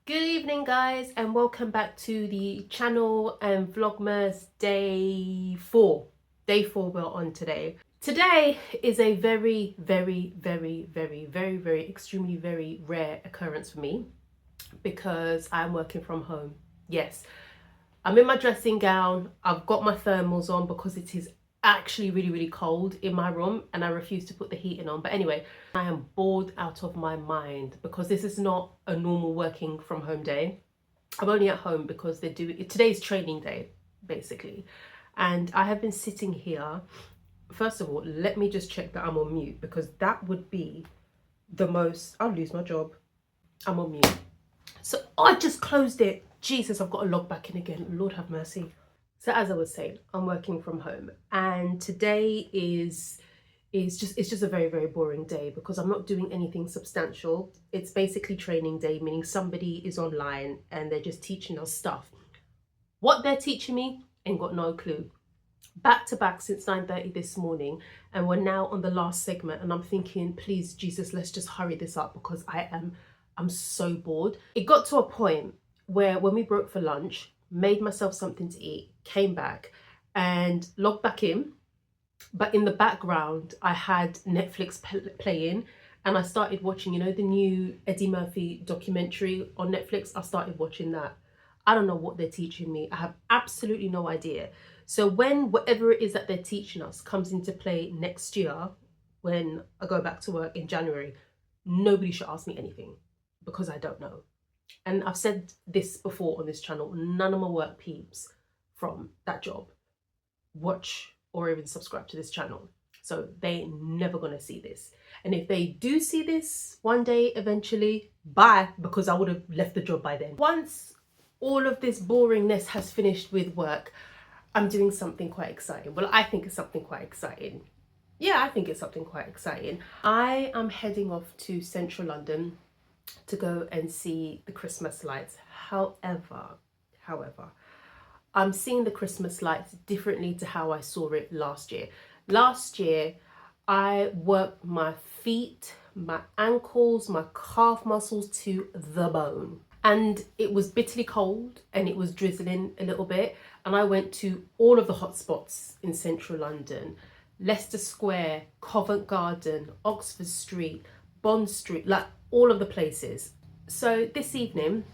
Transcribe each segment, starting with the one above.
Good evening guys, and welcome back to the channel and Vlogmas day 4. Day 4 we're on today. Today is a very extremely very rare occurrence for me because I'm working from home. Yes, I'm in my dressing gown. I've got my thermals on because it is actually really cold in my room and I refuse to put the heating on. But anyway, I am bored out of my mind because this is not a normal working from home day. I'm only at home because they do it. Today's training day, basically. And I have been sitting here. First of all, let me just check that I'm on mute because that would be the most, I'll lose my job. I'm on mute. So I just closed it. Jesus, I've got to log back in again. Lord have mercy. So as I was saying, I'm working from home and today is just a very boring day because I'm not doing anything substantial. It's basically training day, meaning somebody is online and they're just teaching us stuff. What they're teaching me, ain't got no clue. Back to back since 9:30 this morning, and we're now on the last segment, and I'm thinking, please Jesus, let's just hurry this up because I'm so bored. It got to a point where when we broke for lunch, made myself something to eat, came back and logged back in. But in the background, I had Netflix playing and I started watching, the new Eddie Murphy documentary on Netflix. I started watching that. I don't know what they're teaching me. I have absolutely no idea. So when whatever it is that they're teaching us comes into play next year, when I go back to work in January, nobody should ask me anything because I don't know. And I've said this before on this channel, none of my work peeps from that job watch or even subscribe to this channel. So they never gonna see this. And if they do see this one day, eventually, bye, because I would have left the job by then. Once all of this boringness has finished with work, I'm doing something quite exciting. Well, I think it's something quite exciting. Yeah, I think it's something quite exciting. I am heading off to central London to go and see the Christmas lights. However, I'm seeing the Christmas lights differently to how I saw it last year. Last year, I worked my feet, my ankles, my calf muscles to the bone. And it was bitterly cold and it was drizzling a little bit. And I went to all of the hot spots in central London. Leicester Square, Covent Garden, Oxford Street, Bond Street, like all of the places. So this evening,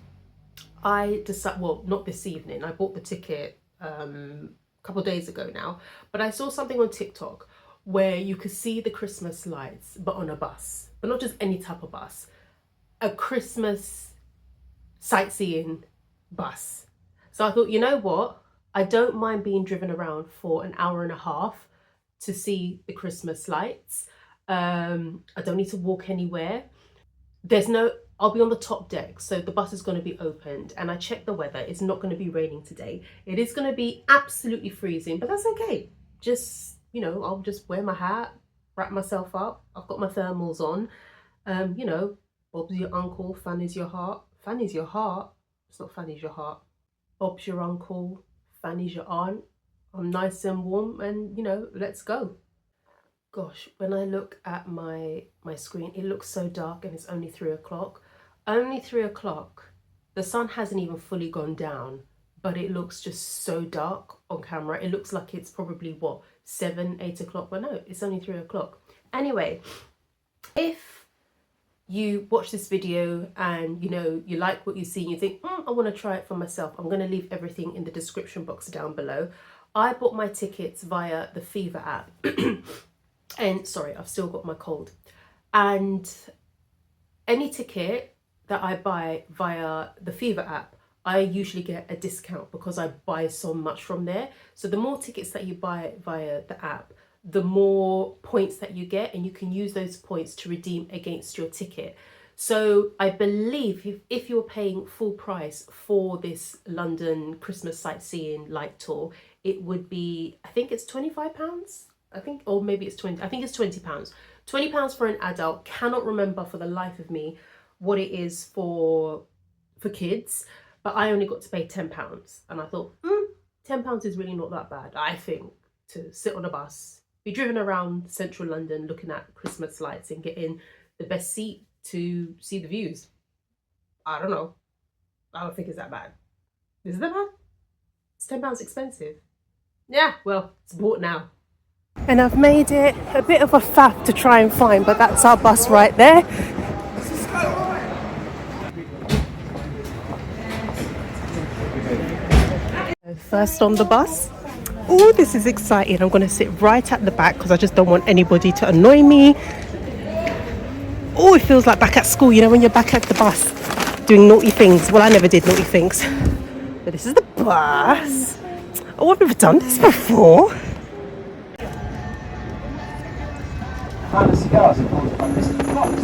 I decided, well, not this evening, I bought the ticket a couple of days ago now, but I saw something on TikTok where you could see the Christmas lights, but on a bus, but not just any type of bus, a Christmas sightseeing bus. So I thought, you know what? I don't mind being driven around for an hour and a half to see the Christmas lights. I don't need to walk anywhere. I'll be on the top deck, so the bus is going to be opened, and I checked the weather. It's not going to be raining today. It is going to be absolutely freezing, but that's okay. Just, I'll just wear my hat, wrap myself up. I've got my thermals on. Bob's your uncle, fan is your heart. Fan is your heart. It's not fan is your heart. Bob's your uncle, fan is your aunt. I'm nice and warm, and, let's go. Gosh, when I look at my screen, it looks so dark and it's only 3 o'clock. Only 3 o'clock. The sun hasn't even fully gone down, but it looks just so dark on camera. It looks like it's probably, what, 7, 8 o'clock? But no, it's only 3 o'clock. Anyway, if you watch this video and, you like what you see, and you think, I want to try it for myself, I'm going to leave everything in the description box down below. I bought my tickets via the Fever app. And sorry, I've still got my cold. And any ticket that I buy via the Fever app, I usually get a discount because I buy so much from there. So the more tickets that you buy via the app, the more points that you get, and you can use those points to redeem against your ticket. So I believe if you're paying full price for this London Christmas sightseeing light tour, it would be, I think it's £25. I think, or maybe it's 20. I think it's £20. £20 for an adult. Cannot remember for the life of me what it is for kids, but I only got to pay £10, and I thought, £10 is really not that bad. I think to sit on a bus, be driven around central London, looking at Christmas lights, and getting the best seat to see the views. I don't know. I don't think it's that bad. Is it that bad? It's £10 expensive. Yeah, well, it's bought now. And I've made it a bit of a faff to try and find, but that's our bus right there. First on the bus. Oh, this is exciting. I'm going to sit right at the back because I just don't want anybody to annoy me. Oh, it feels like back at school, you know, when you're back at the bus doing naughty things. Well, I never did naughty things. But this is the bus. Oh, I've never done this before. Found a cigar supported by Mr. Fox.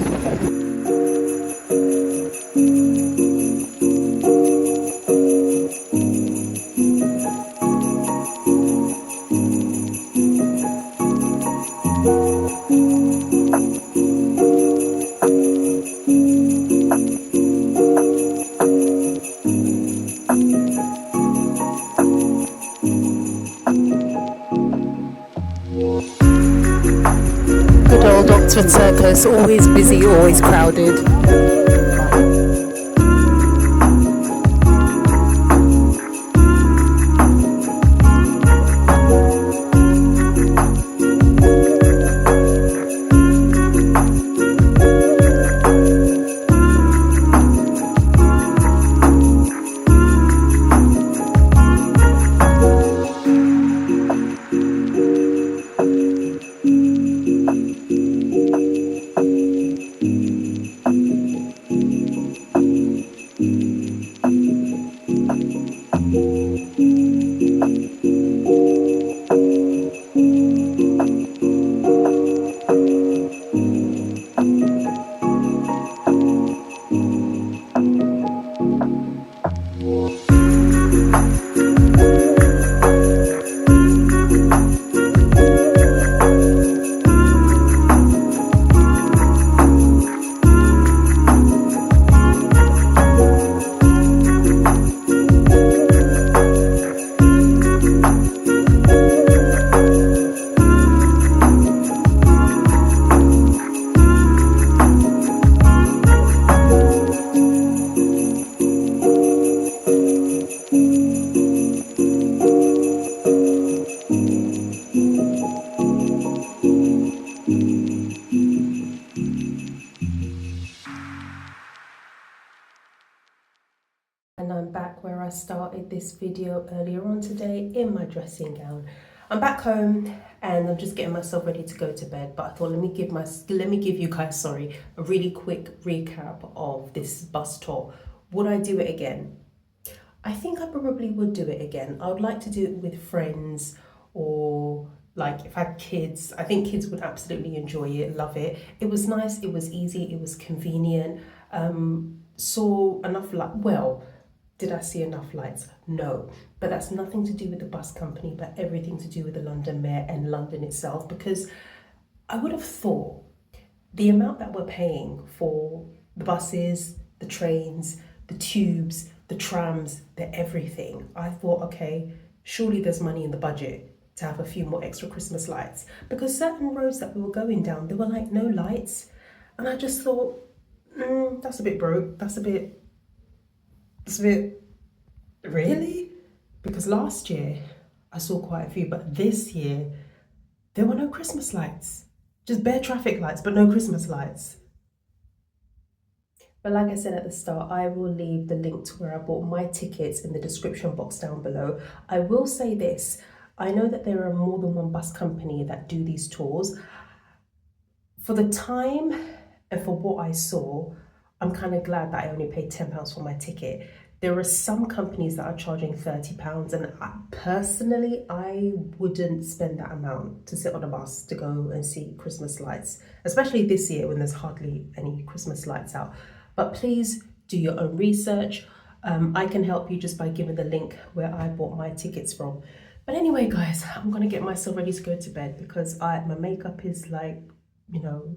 Good old Oxford Circus, always busy, always crowded. And I'm back where I started this video earlier on today in my dressing gown. I'm back home and I'm just getting myself ready to go to bed, but I thought let me give you guys a really quick recap of this bus tour. Would I do it again? I think I probably would do it again. I would like to do it with friends, or like if I had kids. I think kids would absolutely enjoy it, love it. It was nice, it was easy, it was convenient. Saw enough did I see enough lights? No, but that's nothing to do with the bus company, but everything to do with the London Mayor and London itself, because I would have thought the amount that we're paying for the buses, the trains, the tubes, the trams, the everything, I thought, okay, surely there's money in the budget to have a few more extra Christmas lights, because certain roads that we were going down, there were like no lights, and I just thought, that's a bit broke, that's a bit, really? Because last year I saw quite a few, but this year there were no Christmas lights. Just bare traffic lights, but no Christmas lights. But like I said at the start, I will leave the link to where I bought my tickets in the description box down below. I will say this, I know that there are more than one bus company that do these tours. For the time and for what I saw, I'm kind of glad that I only paid £10 for my ticket. There are some companies that are charging £30, and personally, I wouldn't spend that amount to sit on a bus to go and see Christmas lights, especially this year when there's hardly any Christmas lights out. But please do your own research. I can help you just by giving the link where I bought my tickets from. But anyway, guys, I'm gonna get myself ready to go to bed because my makeup is like, you know,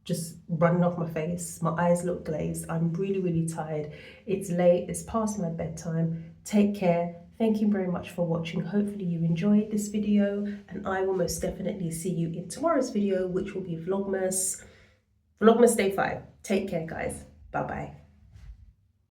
just running off my face. My eyes look glazed. I'm really, really tired. It's late, it's past my bedtime. Take care. Thank you very much for watching. Hopefully you enjoyed this video, and I will most definitely see you in tomorrow's video, which will be Vlogmas Day 5. Take care, guys. Bye-bye.